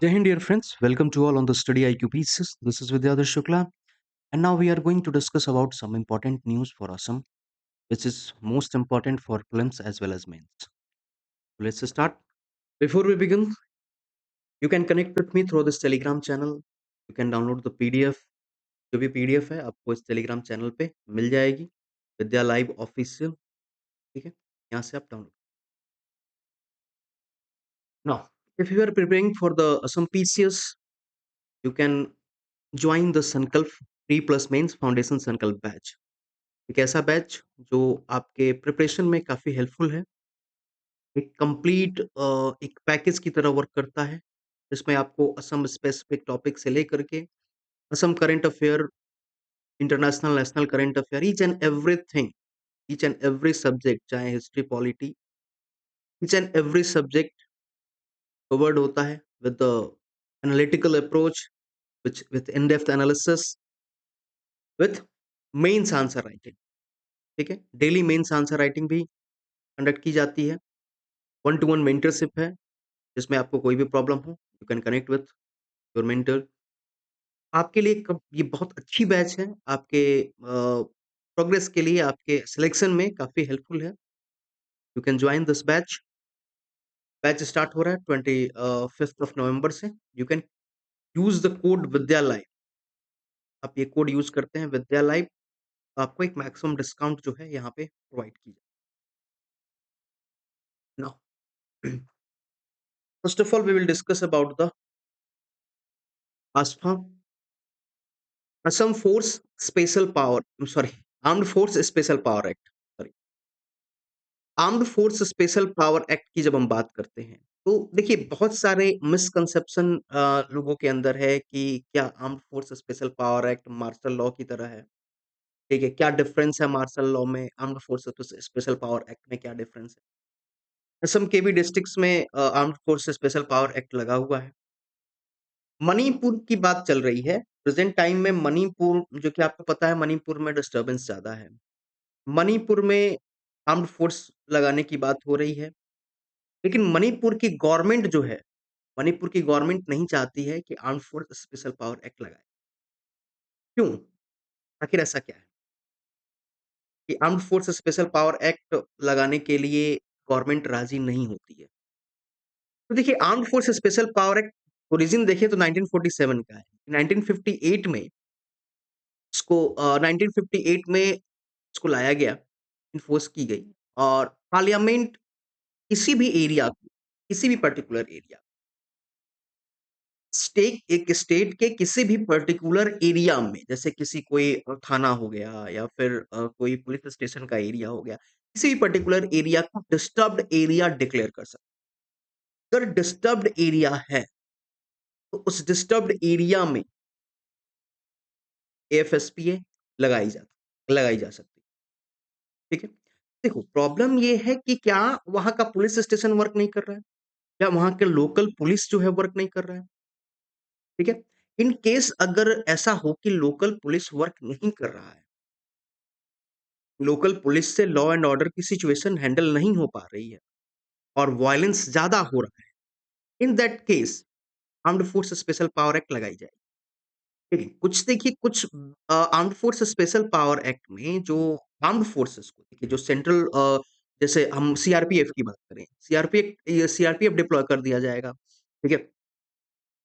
Jai Hind, dear friends. Welcome to all on the Study IQ Pieces. This is Vidyadhar Shukla, and now we are going to discuss about some important news for Assam, which is most important for prelims as well as mains. So let's start. Before we begin, you can connect with me through this Telegram channel. You can download the PDF. जो भी PDF है आपको इस Telegram channel पे मिल जाएगी. विद्या live official. ठीक है, यहाँ से आप download. Now, if you are preparing for the Assam PCS, you can join the Sankalp Pre Plus Mains Foundation Sankalp batch. एक ऐसा बैच जो आपके प्रिपरेशन में काफ़ी हेल्पफुल है। एक कंप्लीट एक पैकेज की तरह वर्क करता है, जिसमें आपको असम स्पेसिफिक टॉपिक से लेकर के Assam current affair, international, national current affair, each and everything, each and every subject, चाहे history, polity, each and every subject covered होता है with the analytical approach, with in depth analysis, with mains answer writing. ठीक है, daily mains answer writing भी conduct की जाती है। One two one mentorship है, जिसमें आपको कोई भी प्रॉब्लम हो, you can connect with your mentor. आपके लिए कब ये बहुत अच्छी बैच है, आपके प्रोग्रेस के लिए, आपके सिलेक्शन में काफ़ी हेल्पफुल है। You can join this batch. Batch start हो रहा है 25th ऑफ नवंबर से। You can use the code Vidya live. आप ये कोड यूज़ करते हैं विद्या लाइव, आपको एक मैक्सिमम डिस्काउंट जो है यहाँ पे प्रोवाइड की जाए। Now first of all we will discuss about the ASFA, Assam force special power, sorry, armed force special power act. Sorry, armed force special power act की जब हम बात करते हैं, तो देखिए बहुत सारे मिसकंसेप्शन लोगों के अंदर है कि क्या armed force special power act martial law की तरह है। ठीक है, क्या डिफरेंस है मार्शल लॉ में, armed force special power act में क्या डिफरेंस है। असम के भी डिस्ट्रिक्ट्स में armed force special power act लगा हुआ है। मणिपुर की बात चल रही है प्रेजेंट टाइम में। मणिपुर, जो कि आपको पता है, मणिपुर में डिस्टर्बेंस ज्यादा है। मणिपुर में आर्म्ड फोर्स लगाने की बात हो रही है, लेकिन मणिपुर की गवर्नमेंट जो है, मणिपुर की गवर्नमेंट नहीं चाहती है कि armed force special power act लगाए। क्यों? आखिर ऐसा क्या है कि armed force special power act लगाने के लिए गवर्नमेंट राजी नहीं होती है? तो देखिए, armed force special power act origin देखिए तो 1947 का है। 1958 में इसको 1958 में इसको लाया गया, इन्फोर्स की गई, और पार्लियामेंट किसी भी एरिया को, किसी भी पर्टिकुलर एरिया, एक स्टेट के किसी भी पर्टिकुलर एरिया में, जैसे किसी कोई थाना हो गया या फिर कोई पुलिस स्टेशन का एरिया हो गया, किसी भी पर्टिकुलर एरिया को डिस्टर्ब्ड एरिया डिक्लेयर कर सकते। अगर डिस्टर्ब्ड एरिया है, तो उस डिस्टर्ब्ड एरिया में एएफएसपीए लगाई जा सकती है। ठीक है? देखो, प्रॉब्लम ये है कि क्या वहाँ का पुलिस स्टेशन वर्क नहीं कर रहा है? क्या वहाँ के लोकल पुलिस जो है वर्क नहीं कर रहा है? ठीक है? इन केस अगर ऐसा हो कि लोकल पुलिस वर्क नहीं कर रहा है, लोकल पुलिस से लॉ एंड ऑर्डर की सिचुएशन हैंडल नहीं हो पा रही है और वायलेंस ज़्यादा हो रहा है, in that case armed force special power act लगाई जाएगी। ठीक है? कुछ देखिए, कुछ armed force special power act में जो आर्म्ड फोर्सेस को देखिए, जो सेंट्रल जैसे हम सीआरपीएफ की बात करें, सीआरपीएफ डिप्लॉय कर दिया जाएगा। ठीक है?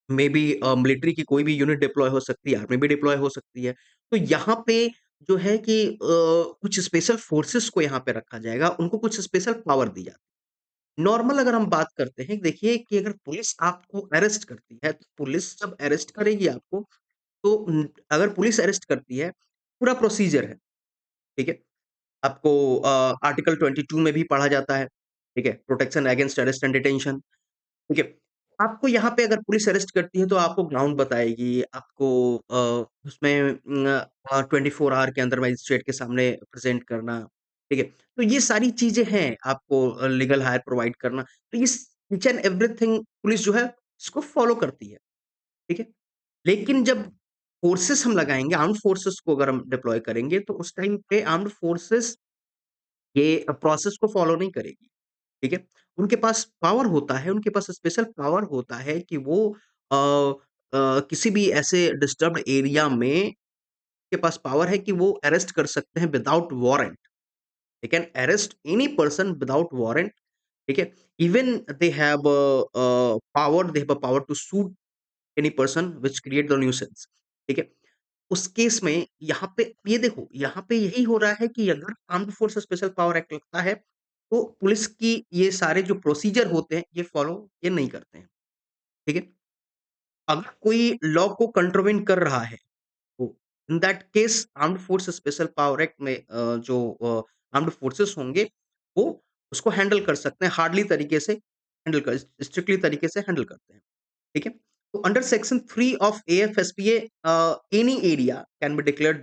मे बी मिलिट्री की कोई भी यूनिट डिप्लॉय हो सकती है, आर्मी भी डिप्लॉय हो सकती है। तो यहाँ पे जो है कि कुछ स्पेशल फोर्सेस को यहाँ पे रखा जाएगा, उनको कुछ स्पेशल पावर दी जाती है। नॉर्मल अगर हम बात करते हैं, देखिए कि अगर पुलिस आपको अरेस्ट करती है, तो पुलिस जब अरेस्ट करेगी आपको, तो अगर पुलिस अरेस्ट करती है, पूरा प्रोसीजर है। ठीक है? आपको आर्टिकल 22 में भी पढ़ा जाता है। ठीक है? Protection against arrest and detention. ठीक है? आपको यहाँ पे अगर पुलिस अरेस्ट करती है, तो आपको ग्राउंड बताएगी, आपको उसमें 24 आवर के अंदर मजिस्ट्रेट के सामने प्रेज़ेंट करना, ठीक है? तो ये सारी चीज़ें हैं, आपको लीगल हायर प्रोवाइड करना। तो ये ईच एंड एवरीथिंग पुलिस जो है, इसको फ़ॉलो करती है, ठीक है? लेकिन जब फोर्सेस हम लगाएँगे, आर्म्ड फोर्सेस को अगर हम डिप्लॉय करेंगे, तो उस टाइम पे आर्म्ड फोर्सेस ये प्रोसेस को फ़ॉलो नहीं करेगी। ठीक है? उनके पास पावर होता है, उनके पास स्पेशल पावर होता है कि वो अ किसी भी ऐसे डिस्टर्ब्ड एरिया में के पास पावर है कि वो अरेस्ट कर सकते हैं without warrant. They can arrest any person without warrant, ठीक है? Even they have power, they have a power to shoot any person which create the nuisance, ठीक है? उस केस में यहाँ पे ये देखो, यहाँ पे यही हो रहा है कि अगर armed force special power act लगता है, तो पुलिस की ये सारे जो प्रोसीजर होते हैं, ये फॉलो ये नहीं करते हैं, ठीक है? अगर कोई लॉ को कंट्रोवेंट कर रहा है, तो in that case armed force special power act में आर्म्ड फोर्सेस होंगे, वो उसको हैंडल कर सकते हैं, हार्डली तरीके से हैंडल कर स्ट्रिक्टली तरीके से हैंडल करते हैं, ठीक है? तो under section 3 of AFSPA, any area can be declared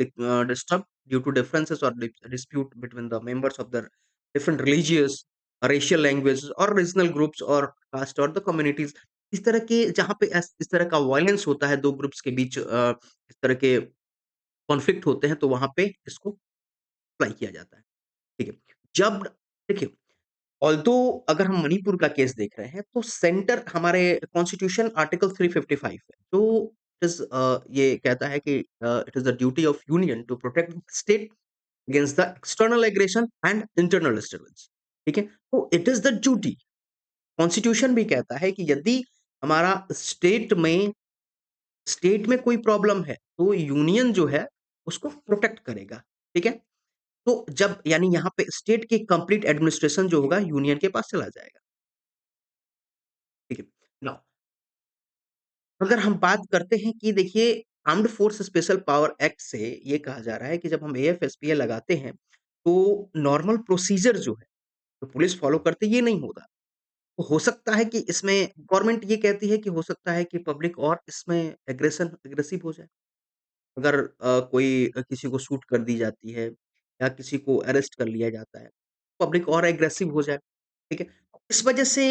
disturbed due to differences or dispute between the members of the different religious, racial languages or regional groups or caste or the communities। इस तरह के जहाँ पे इस तरह का violence होता है 2 ग्रुप्स के बीच, इस तरह के कॉन्फ्लिक्ट होते हैं, तो वहाँ पे इसको अप्लाई किया जाता है, ठीक है? जब देखिए, ऑल्दो अगर हम मणिपुर का केस देख रहे हैं, तो सेंटर हमारे कॉन्स्टिट्यूशन आर्टिकल 355 है, जो ये कहता है कि it is the duty of union to protect state against the external aggression and internal disturbance, ठीक है? तो it is the duty, constitution भी कहता है कि यदि हमारा स्टेट में कोई प्रॉब्लम है, तो यूनियन जो है, उसको प्रोटेक्ट करेगा, ठीक है? तो जब यानी यहाँ पे स्टेट की कंप्लीट एडमिनिस्ट्रेशन जो होगा, यूनियन के पास चला जाएगा, ठीक है? नाउ अगर हम बात करते हैं कि देखिए, armed force special power act से ये कहा जा रहा है कि जब हम एएफएसपीए लगाते हैं, तो नॉर्मल प्रोसीजर जो है, तो पुलिस फॉलो करती ये नहीं होता। तो हो सकता है कि इसमें गवर्नमेंट ये कहती है कि हो सकता है कि पब्लिक और इसमें एग्रेसिव हो जाए। अगर कोई किसी को शूट कर दी जाती है या किसी को अरेस्ट कर लिया जाता है, पब्लिक और एग्रेसिव हो जाए, ठीक है? इस वजह से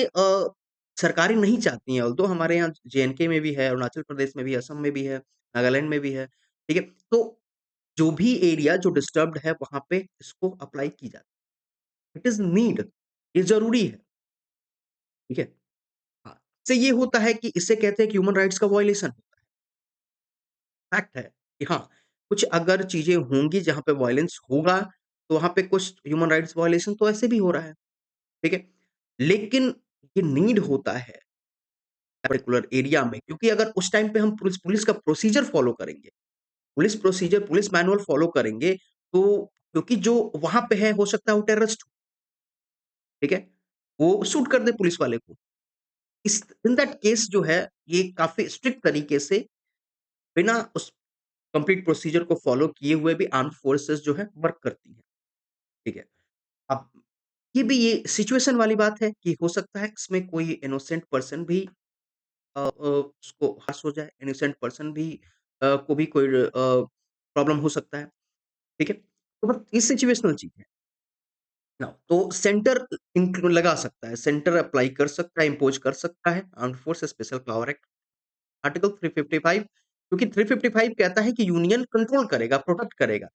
सरकारें नहीं चाहती हैं, ऑल्दो हमारे यहाँ जेएनके में भी है, अरुणाचल प्रदेश में भी, असम में भी है, नागालैंड में भी है, ठीक है? तो जो भी एरिया जो डिस्टर्ब्ड है, वहाँ पे इसको अप्लाई की जाती है। इट इज़ नीड, ये ज़रूरी है, ठीक है? हाँ, इससे ये होता है कि इसे कहते हैं कि ह्यूमन राइट्स का वायलेशन होता है। फैक्ट है कि हाँ, कुछ अगर चीज़ें होंगी जहाँ पे वायलेंस होगा, तो वहाँ पे कुछ ह्यूमन राइट्स वायलेशन तो ऐसे भी हो रहा है, ठीक है? लेकिन ये नीड होता है पर्टिकुलर एरिया में, क्योंकि अगर उस टाइम पे हम पुलिस पुलिस का प्रोसीजर फ़ॉलो करेंगे, पुलिस मैनुअल फ़ॉलो करेंगे, तो क्योंकि जो वहाँ पे है, हो सकता है वो टेररिस्ट हो, ठीक है? वो शूट कर दे पुलिस वाले को। इस इन दैट केस जो है, ये काफ़ी स्ट्रिक्ट तरीके से बिना उस कंप्लीट प्रोसीजर को फ़ॉलो किए हुए भी आर्म्ड फोर्सेस जो है वर्क करती हैं, ठीक है? अब ये सिचुएशन वाली बात है कि हो सकता है इसमें कोई इनोसेंट पर्सन भी उसको हर्ष हो जाए, इनोसेंट पर्सन भी को भी कोई प्रॉब्लम हो सकता है, ठीक है? तो बस ये सिचुएशनल चीज़ है। नाउ तो सेंटर लगा सकता है, सेंटर अप्लाई कर सकता है, इम्पोज़ कर सकता है armed force special power act article 355, क्योंकि 355 कहता है कि यूनियन कंट्रोल करेगा, प्रोटेक्ट करेगा।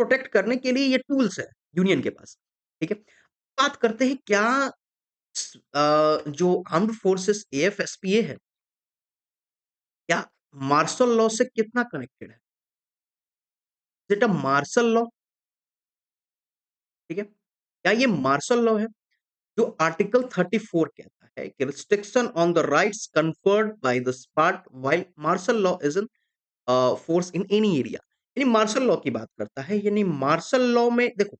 प्रोटेक्ट करने के लिए ये टूल्स है यूनियन के पास, ठीक है? बात करते हैं क्या जो आर्म्ड फोर्सेस एएफएसपीए है, क्या मार्शल लॉ से कितना कनेक्टेड है? Is it a martial law? ठीक है? क्या ये मार्शल लॉ है? जो आर्टिकल 34 कहता है कि restriction on the rights conferred by the part while martial law is in force in any area. यानी मार्शल लॉ की बात करता है, यानी मार्शल लॉ में देखो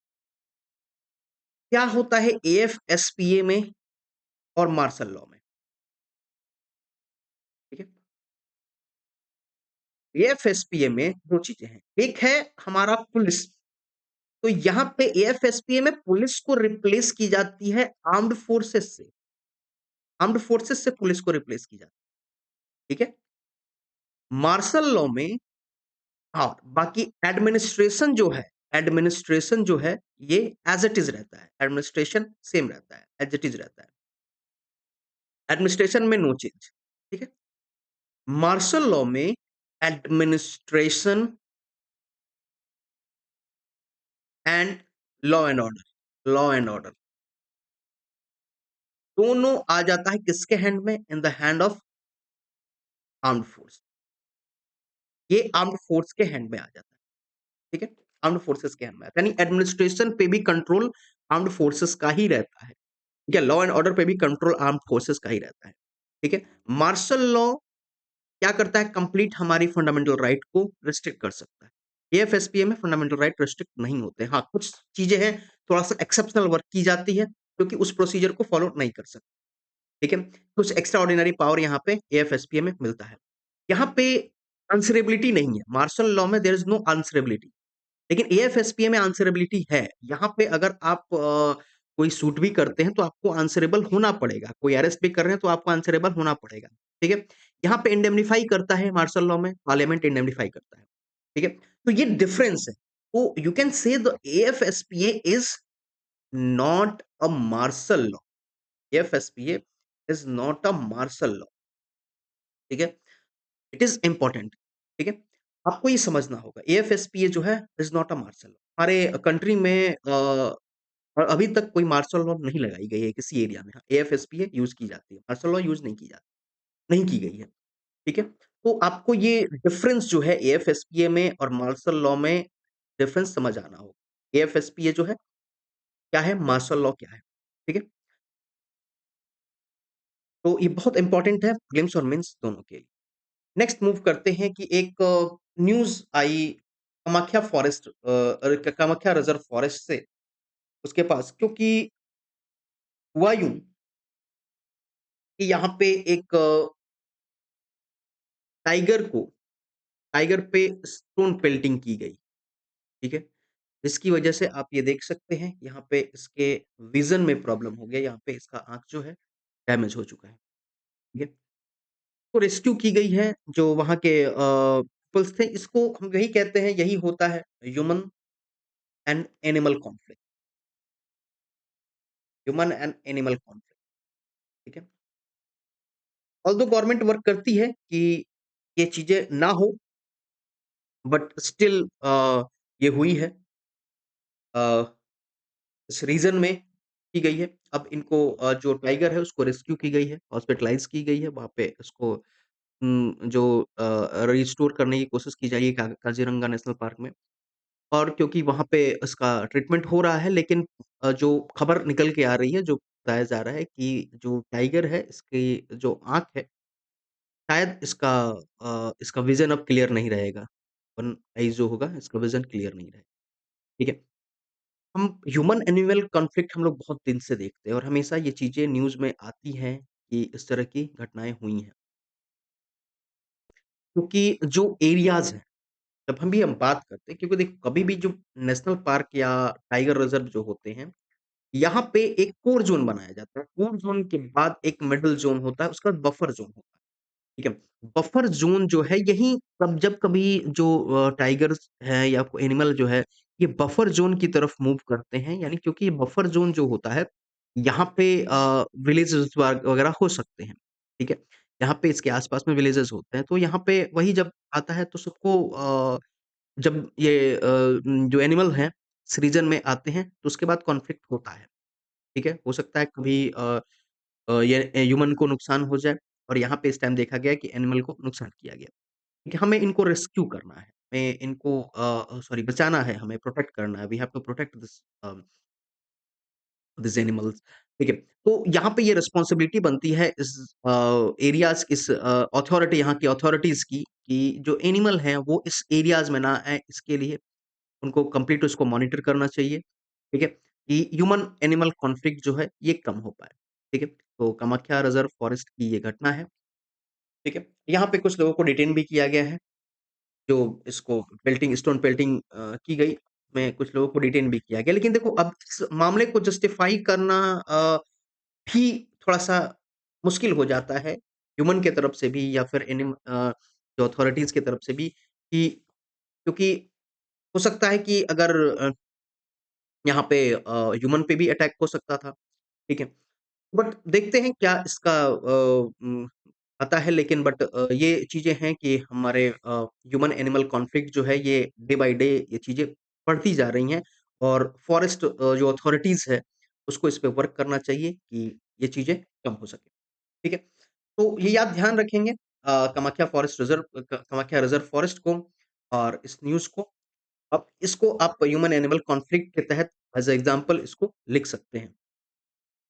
क्या होता है एएफएसपीए में और मार्शल लॉ में, ठीक है? एएफएसपीए में 2 चीज़ें हैं। एक है हमारा पुलिस, तो यहाँ पे एएफएसपीए में पुलिस को रिप्लेस की जाती है आर्म्ड फोर्सेस से। आर्म्ड फोर्सेस से पुलिस को रिप्लेस की जाती है, ठीक है? मार्शल लॉ में हाँ, बाकी एडमिनिस्ट्रेशन जो है ये एज़ इट इज़ रहता है। एडमिनिस्ट्रेशन सेम रहता है, एज़ इट इज़ रहता है। एडमिनिस्ट्रेशन में नो चेंज, ठीक है? मार्शल लॉ में administration and law and order दोनों आ जाता है किसके हैंड में? In the hand of armed force. ये आर्म्ड फोर्स के हैंड में आ जाता है, ठीक है? आर्म्ड फोर्सेस के हैंड में आता है, यानी एडमिनिस्ट्रेशन पे भी कंट्रोल आर्म्ड फोर्सेस का ही रहता है, ठीक है? लॉ एंड ऑर्डर पे भी कंट्रोल आर्म्ड फोर्सेस का ही रहता है, ठीक है? मार्शल लॉ क्या करता है? कंप्लीट हमारी फंडामेंटल राइट को रिस्ट्रिक्ट कर सकता है। एएफएसपीए में फंडामेंटल राइट रिस्ट्रिक्ट नहीं होते। हाँ, कुछ चीज़ें हैं, थोड़ा-सा एक्सेप्शनल वर्क की जाती है, क्योंकि उस प्रोसीजर को फॉलो नहीं कर सकते, ठीक है? कुछ एक्स्ट्रा ऑर्डिनरी पावर यहाँ पे एएफएसपीए में मिलता है। यहाँ पे आंसरेबिलिटी नहीं है, मार्शल लॉ में देयर इज़ नो आंसरेबिलिटी। लेकिन एएफएसपीए में आंसरेबिलिटी है। यहाँ पे अगर आप कोई सूट भी करते हैं तो आपको आंसरेबल होना पड़ेगा। कोई अरेस्ट भी कर रहे हैं तो आपको आंसरेबल होना पड़ेगा। ठीक है? यहाँ पे इंडेमनिफाई करता है मार्शल लॉ में, पार्लियामेंट इंडेमनिफाई करता है। ठीक है? तो ये डिफरेंस है। तो you can say the AFSPA is not a martial law. AFSPA is not a martial law. ठीक है? It is important. ठीक है? आपको ये समझना होगा एएफएसपीए जो है is not a martial law. हमारे कंट्री में और अभी तक कोई मार्शल लॉ नहीं लगाई गई है किसी एरिया में। हाँ, एएफएसपीए यूज़ की जाती है। मार्शल लॉ यूज़ नहीं की जाती, नहीं की गई है। ठीक है? तो आपको ये डिफरेंस जो है एएफएसपीए में और मार्शल लॉ में डिफरेंस समझ आना होगा। एएफएसपीए जो है क्या है? मार्शल लॉ क्या है? ठीक है? तो ये बहुत इम्पोर्टेंट है प्रीलिम्स और मेंस दोनों के लिए। नेक्स्ट मूव करते हैं कि एक न्यूज़ आई Kamakhya forest Kamakhya reserve forest से उसके पास क्योंकि हुआ यूँ कि यहाँ पे एक टाइगर को टाइगर पे स्टोन पेल्टिंग की गई, ठीक है? जिसकी वजह से आप ये देख सकते हैं यहाँ पे इसके विज़न में प्रॉब्लम हो गया, यहाँ पे इसका आँख जो है डैमेज हो चुका है, ठीक है? तो रेस्क्यू की गई है जो वहाँ के पीपल्स थे, इसको हम यही कहते हैं, यही होता है human and animal conflict, human and animal conflict, ठीक है? ऑल्दो गवर्नमेंट वर्क करती है कि ये चीज़ें ना हो बट स्टिल ये हुई है। अ इस रीजन में की गई है। अब इनको जो टाइगर है उसको रेस्क्यू की गई है, हॉस्पिटलाइज़ की गई है, वहाँ पे इसको जो रिस्टोर करने की कोशिश की जा रही है काज़ीरंगा नेशनल पार्क में और क्योंकि वहाँ पे इसका ट्रीटमेंट हो रहा है लेकिन जो खबर निकल के आ रही है, जो बताया जा रहा है कि जो टाइगर है, इसकी जो आँख है, शायद इसका विज़न अब क्लियर नहीं रहेगा। वन आइज़ जो होगा, इसका विज़न क्लियर नहीं रहेगा। ठीक है? हम ह्यूमन एनिमल कॉन्फ्लिक्ट हम लोग बहुत दिन से देखते हैं और हमेशा ये चीज़ें न्यूज़ में आती हैं कि इस तरह की घटनाएँ हुई हैं। क्योंकि जो एरियाज़ हैं, जब हम बात करते हैं क्योंकि देखो कभी भी जो नेशनल पार्क या टाइगर रिज़र्व जो होते हैं, यहाँ पे एक कोर ज़ोन बनाया जाता है। कोर ज़ोन के बाद एक मिडल ज़ोन होता है, उसके बाद बफर ज़ोन होता है। ठीक है? बफर ज़ोन जो है यही तब जब कभी जो टाइगर्स है या कोई एनिमल जो है, ये बफर ज़ोन की तरफ मूव करते हैं यानी क्योंकि ये बफर ज़ोन जो होता है, यहाँ पे विलेजेस वगैरह हो सकते हैं, ठीक है? यहाँ पे इसके आस-पास में विलेजेस होते हैं, तो यहाँ पे वही जब आता है तो सबको जब ये जो एनिमल हैं, इस रीजन में आते हैं, तो उसके बाद कॉन्फ्लिक्ट होता है, ठीक है? हो सकता है कभी ये ह्यूमन को नुकसान हो जाए और यहाँ पे इस टाइम देखा गया कि एनिमल को नुकसान किया गया। ठीक है, हमें इनको रेस्क्यू करना है, हमें इनको सॉरी बचाना है, हमें प्रोटेक्ट करना है। We have to protect this animals ठीक है। तो यहाँ पे ये रिस्पॉन्सिबिलिटी बनती है इस एरियाज़ इस अथॉरिटी यहाँ की अथॉरिटीज़ की कि जो एनिमल हैं वो इस एरियाज़ में ना आएँ, इसके लिए उनको कंप्लीट उसको मॉनिटर करना चाहिए, ठीक है? कि ह्यूमन एनिमल कॉन्फ्लिक्ट जो है ये कम हो पाए, ठीक है? तो कामाख्या रिज़र्व फॉरेस्ट की ये घटना है, ठीक है? यहाँ पे कुछ लोगों को डिटेन भी किया गया है, जो इसको स्टोन पेल्टिंग की गई, में कुछ लोगों को डिटेन भी किया गया। लेकिन देखो अब इस मामले को जस्टिफाई करना भी थोड़ा-सा मुश्किल हो जाता है, ह्यूमन के तरफ से भी या फिर जो अथॉरिटीज़ की तरफ से भी कि क्योंकि हो सकता है कि अगर यहाँ पे ह्यूमन पे भी अटैक हो सकता था, ठीक है? बट देखते हैं क्या इसका आता है लेकिन बट ये चीज़ें हैं कि हमारे ह्यूमन एनिमल कॉन्फ्लिक्ट जो है ये डे बाय डे ये चीज़ें बढ़ती जा रही हैं और फॉरेस्ट जो अथॉरिटीज़ है, उसको इस पे वर्क करना चाहिए कि ये चीज़ें कम हो सके, ठीक है? तो ये आप ध्यान रखेंगे Kamakhya forest reserve Kamakhya reserve forest को और इस न्यूज़ को अब इसको आप ह्यूमन एनिमल कॉन्फ्लिक्ट के तहत एज़ अ एग्ज़ाम्पल इसको लिख सकते हैं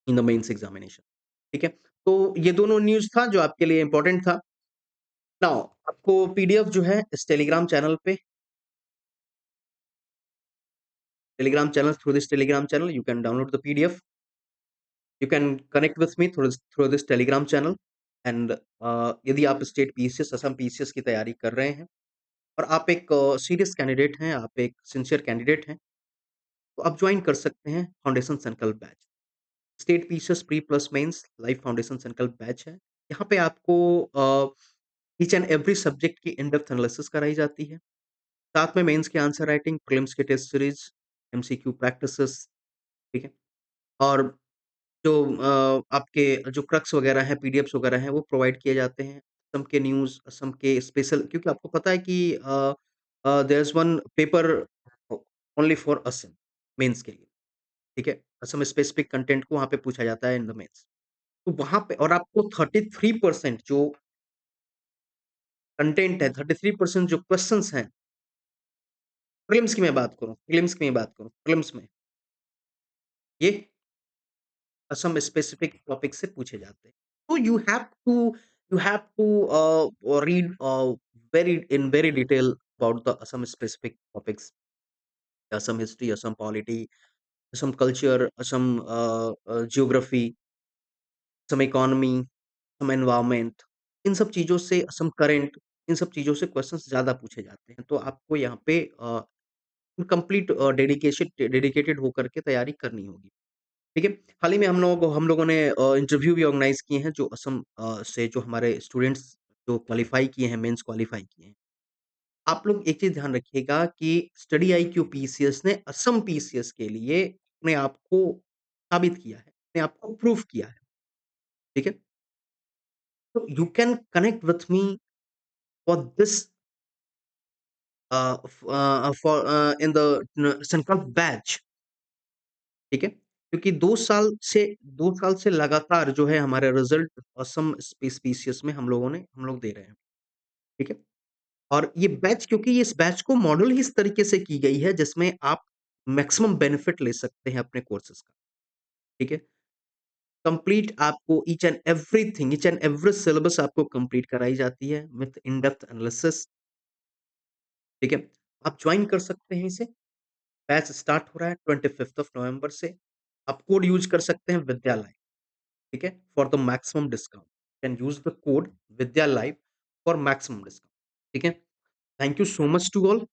इन द मेंस एग्ज़ामिनेशन, ठीक है? तो ये दोनों न्यूज़ था जो आपके लिए इम्पोर्टेंट था। नाउ आपको पीडीएफ जो है इस Telegram channel through this Telegram channel you can download the PDF, you can connect with me through this Telegram channel and यदि आप स्टेट पीसीएस, असम पीसीएस की तैयारी कर रहे हैं और आप एक सीरियस कैंडिडेट हैं, आप एक सिंसियर कैंडिडेट हैं, तो आप जॉइन कर सकते हैं foundation Sankalp batch. State PCS pre plus mains live foundation Sankalp batch है। यहाँ पे आपको ईच एंड एवरी सब्जेक्ट की इन डेप्थ एनालिसिस कराई जाती है। साथ में मेंस की आंसर राइटिंग, प्रीलिम्स की टेस्ट सीरीज, एमसीक्यू प्रैक्टिसेस, ठीक है? और जो आपके जो क्रक्स वगैरह हैं, पीडीएफ्स वगैरह हैं, वो प्रोवाइड किए जाते हैं। असम के न्यूज़, असम के स्पेशल क्योंकि आपको पता है कि there is one paper only for Assam mains के लिए, ठीक है? असम स्पेसिफिक कंटेंट को वहाँ पे पूछा जाता है इन द मेंस। तो वहाँ पे और आपको 33% जो कंटेंट है, 33% जो क्वेश्चन्स हैं, प्रीलिम्स में, ये असम स्पेसिफिक टॉपिक से पूछे जाते हैं। तो you have to read very detail about the Assam specific topics, Assam history, Assam polity, Assam culture, Assam geography, Assam economy, Assam environment, इन सब चीज़ों से असम करंट, इन सब चीज़ों से क्वेश्चंस ज़्यादा पूछे जाते हैं। तो आपको यहाँ पे कंप्लीट डेडिकेटेड होकर के तैयारी करनी होगी। ठीक है? हाल ही में हम लोगों ने इंटरव्यू भी ऑर्गेनाइज़ किए हैं जो असम से जो हमारे स्टूडेंट्स जो क्वालीफाई किए हैं, मेंस क्वालीफाई किए हैं। आप लोग एक चीज़ ध्यान रखिएगा कि स्टडी आईक्यू पीसीएस ने असम पीसीएस के लिए अपने आप को साबित किया है, अपने आप को प्रूव किया है। ठीक है? तो you can connect with me for this in the संकल्प बैच, ठीक है? क्योंकि 2 साल से लगातार जो है हमारे रिज़ल्ट असम स्पीशियज़ में हम लोग दे रहे हैं, ठीक है? और ये बैच क्योंकि इस बैच को मॉडल ही इस तरीके से की गई है जिसमें आप मैक्सिमम बेनिफिट ले सकते हैं अपने कोर्सेज़ का, ठीक है? कंप्लीट आपको ईच एंड एवरी सिलेबस आपको कंप्लीट कराई जाती है विथ इन डेप्थ एनालिसिस, ठीक है? आप जॉइन कर सकते हैं इसे, बैच स्टार्ट हो रहा है 25th ऑफ नवंबर से। आप कोड यूज़ कर सकते हैं विद्यालय। ठीक है? For the maximum discount. Can use the code Vidya live for maximum discount. ठीक है? Thank you so much to all.